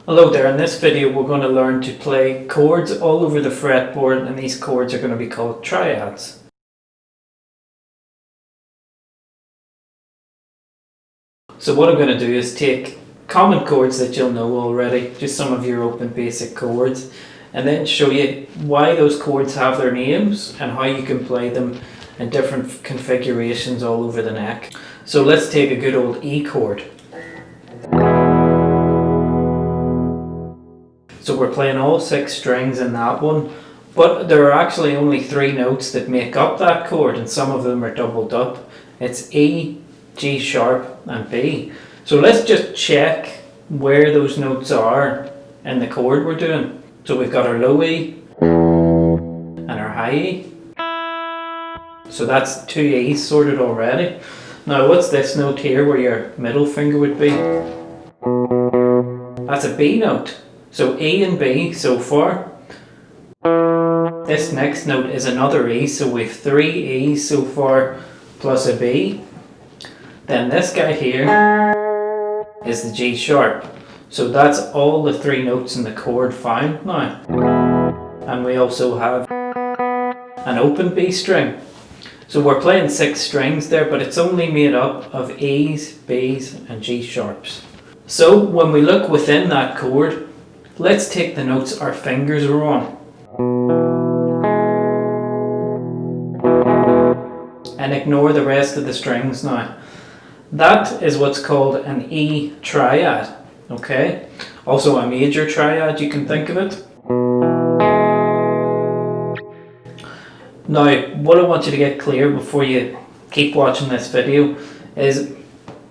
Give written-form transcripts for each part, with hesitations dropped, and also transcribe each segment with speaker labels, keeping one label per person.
Speaker 1: Hello there, in this video we're going to learn to play chords all over the fretboard, and these chords are going to be called triads. So what I'm going to do is take common chords that you'll know already, just some of your open basic chords, and then show you why those chords have their names and how you can play them in different configurations all over the neck. So let's take a good old E chord. So we're playing all 6 strings in that one, but there are actually only 3 notes that make up that chord, and some of them are doubled up. It's E, G sharp and B. So let's just check where those notes are in the chord we're doing. So we've got our low E and our high E. So that's 2 E's sorted already. Now what's this note here where your middle finger would be? That's a B note. So E and B so far. This next note is another E, so we've 3 E's so far plus a B. Then this guy here is the G sharp. So that's all the 3 notes in the chord found now. And we also have an open B string. So we're playing 6 strings there, but it's only made up of E's, B's and G sharps. So when we look within that chord, let's take the notes our fingers are on and ignore the rest of the strings now. That is what's called an E triad, okay? Also a major triad, you can think of it. Now, what I want you to get clear before you keep watching this video is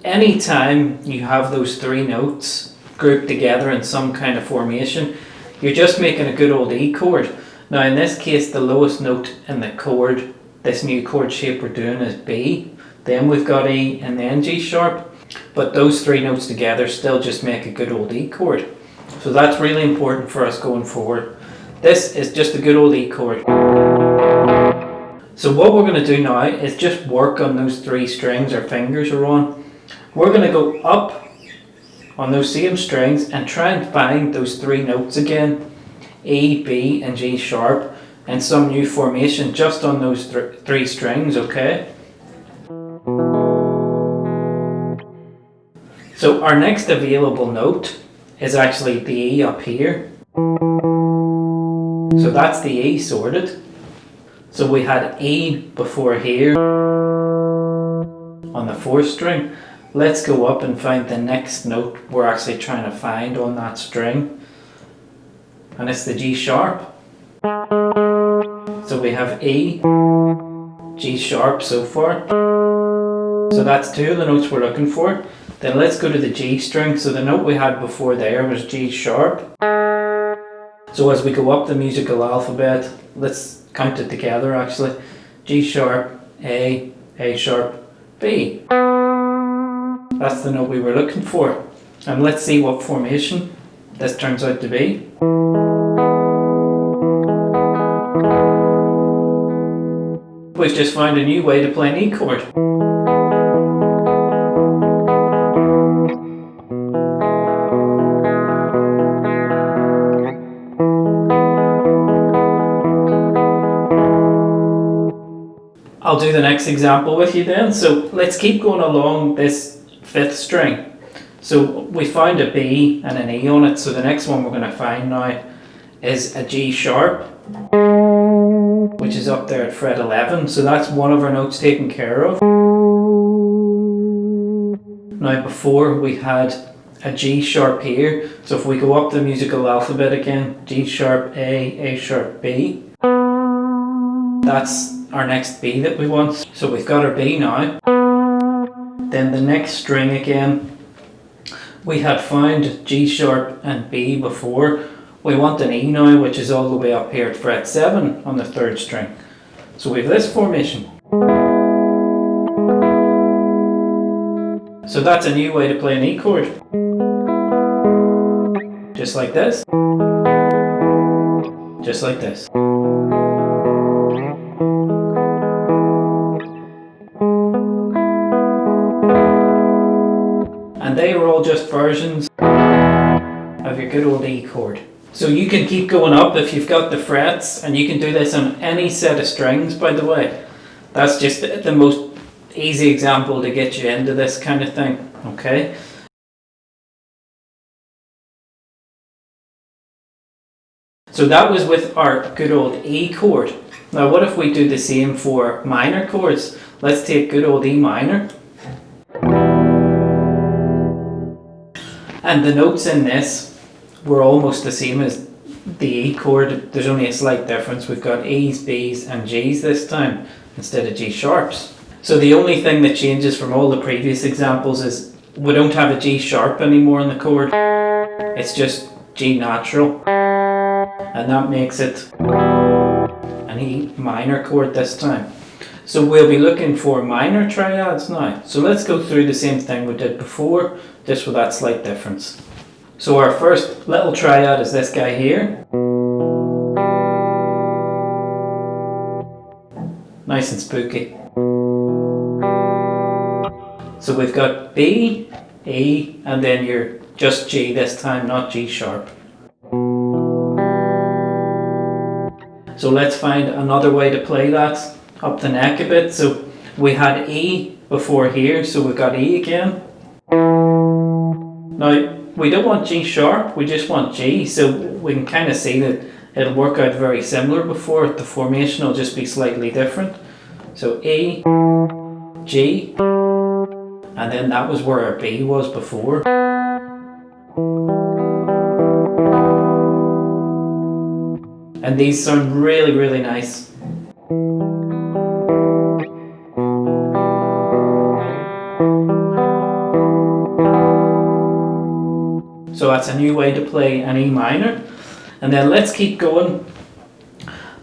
Speaker 1: anytime you have those 3 notes grouped together in some kind of formation, you're just making a good old E chord. Now in this case, the lowest note in the chord, this new chord shape we're doing, is B. Then we've got E and then G sharp, but those 3 notes together still just make a good old E chord. So that's really important for us going forward. This is just a good old E chord. So what we're going to do now is just work on those 3 strings our fingers are on. We're going to go up on those same strings and try and find those 3 notes again, E, B and G sharp, in some new formation just on those 3 strings, okay? So our next available note is actually the E up here. So that's the E sorted. So we had E before here on the 4th string. Let's go up and find the next note we're actually trying to find on that string. And it's the G sharp. So we have E, G sharp so far. So that's 2 of the notes we're looking for. Then let's go to the G string. So the note we had before there was G sharp. So as we go up the musical alphabet, let's count it together actually. G sharp, A sharp, B. That's the note we were looking for. And let's see what formation this turns out to be. We've just found a new way to play an E chord. I'll do the next example with you then. So let's keep going along this 5th string. So we found a B and an E on it, so the next one we're going to find now is a G sharp, which is up there at fret 11. So that's one of our notes taken care of. Now before we had a G sharp here, so if we go up the musical alphabet again, G sharp, A sharp, B, that's our next B that we want. So we've got our B now. Then the next string again, we had found G sharp and B before. We want an E now, which is all the way up here at fret 7 on the 3rd string. So we have this formation. So that's a new way to play an E chord. Just like this. Just like this. And they were all just versions of have your good old E chord. So you can keep going up if you've got the frets, and you can do this on any set of strings, by the way. That's just the most easy example to get you into this kind of thing, okay? So that was with our good old E chord. Now what if we do the same for minor chords? Let's take good old E minor. And the notes in this were almost the same as the E chord. There's only a slight difference. We've got E's, B's and G's this time instead of G sharps. So the only thing that changes from all the previous examples is we don't have a G sharp anymore in the chord. It's just G natural. And that makes it an E minor chord this time. So we'll be looking for minor triads now. So let's go through the same thing we did before, just with that slight difference. So our first little triad is this guy here. Nice and spooky. So we've got B, E, and then you're just G this time, not G sharp. So let's find another way to play that up the neck a bit. So we had E before here, so we've got E again. Now we don't want G sharp, we just want G, so we can kind of see that it'll work out very similar before. The formation will just be slightly different. So E, G, and then that was where our B was before. And these sound really, really nice. So that's a new way to play an E minor. And then let's keep going.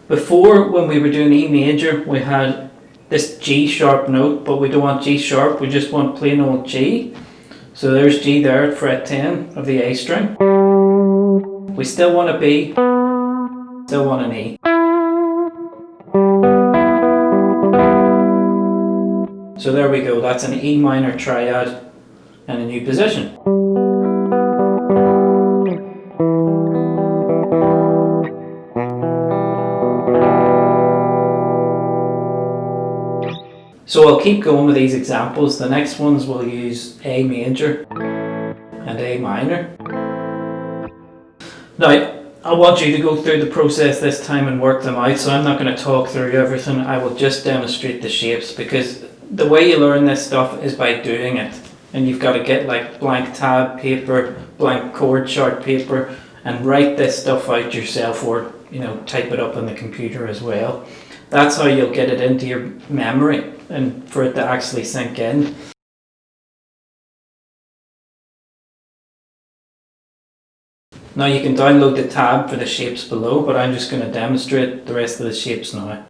Speaker 1: Before, when we were doing E major, we had this G sharp note, but we don't want G sharp, we just want plain old G. So there's G there at fret 10 of the A string. We still want a B, still want an E. So there we go, that's an E minor triad in a new position. So I'll keep going with these examples. The next ones we'll use A major and A minor. Now, I want you to go through the process this time and work them out, so I'm not going to talk through everything. I will just demonstrate the shapes, because the way you learn this stuff is by doing it. And you've got to get like blank tab paper, blank chord chart paper, and write this stuff out yourself, or type it up on the computer as well. That's how you'll get it into your memory and for it to actually sink in. Now you can download the tab for the shapes below, but I'm just going to demonstrate the rest of the shapes now.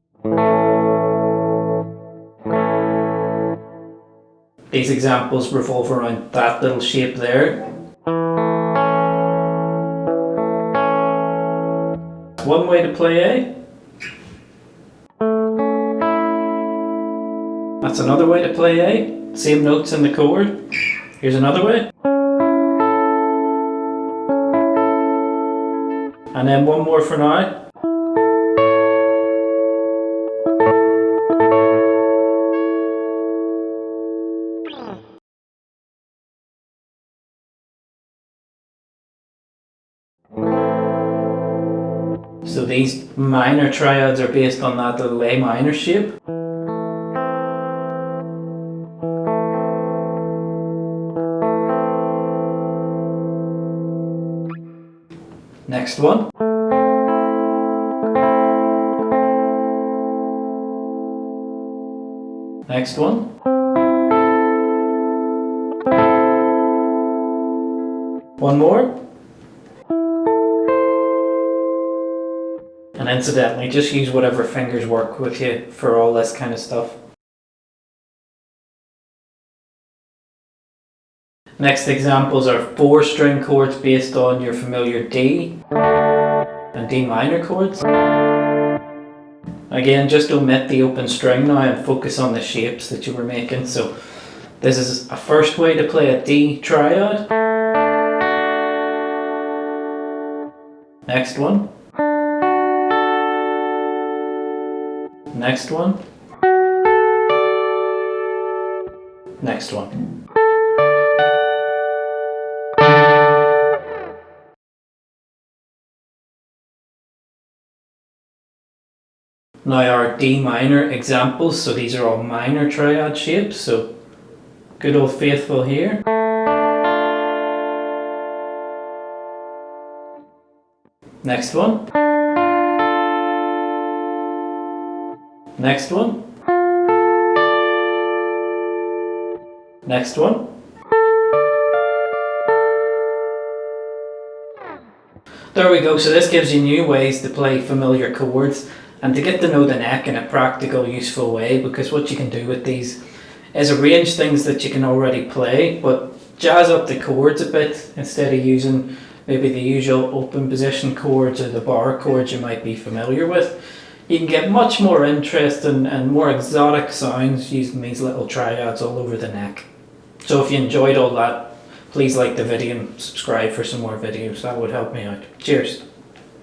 Speaker 1: These examples revolve around that little shape there. One way to play A. That's another way to play A. Same notes in the chord. Here's another way. And then one more for now. So these minor triads are based on that little A minor shape. Next one. Next one. One more. And incidentally, just use whatever fingers work with you for all this kind of stuff. Next examples are 4-string chords based on your familiar D and D minor chords. Again, just omit the open string now and focus on the shapes that you were making. So this is a first way to play a D triad. Next one. Next one. Next one. Now our D minor examples, so these are all minor triad shapes, so good old faithful here. Next one. Next one. Next one. There we go, so this gives you new ways to play familiar chords and to get to know the neck in a practical, useful way, because what you can do with these is arrange things that you can already play, but jazz up the chords a bit instead of using maybe the usual open position chords or the bar chords you might be familiar with. You can get much more interesting and more exotic sounds using these little triads all over the neck. So if you enjoyed all that, please like the video and subscribe for some more videos. That would help me out. Cheers.